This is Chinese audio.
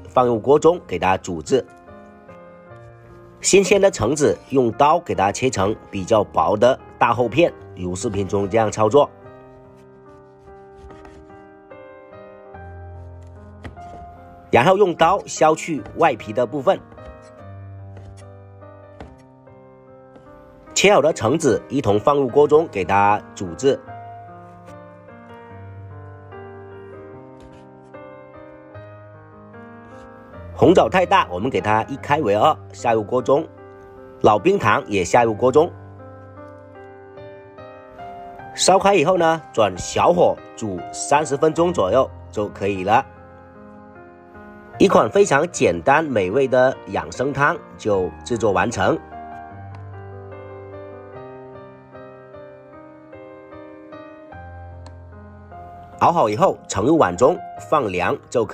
放入锅中给它煮制。新鲜的橙子用刀给它切成比较薄的大厚片，如视频中这样操作。然后用刀削去外皮的部分。切好的橙子一同放入锅中给它煮制。红枣太大，我们给它一开为2，下入锅中。老冰糖也下入锅中。烧开以后呢，转小火煮30分钟左右就可以了。一款非常简单美味的养生汤就制作完成。熬好以后盛入碗中放凉就可以。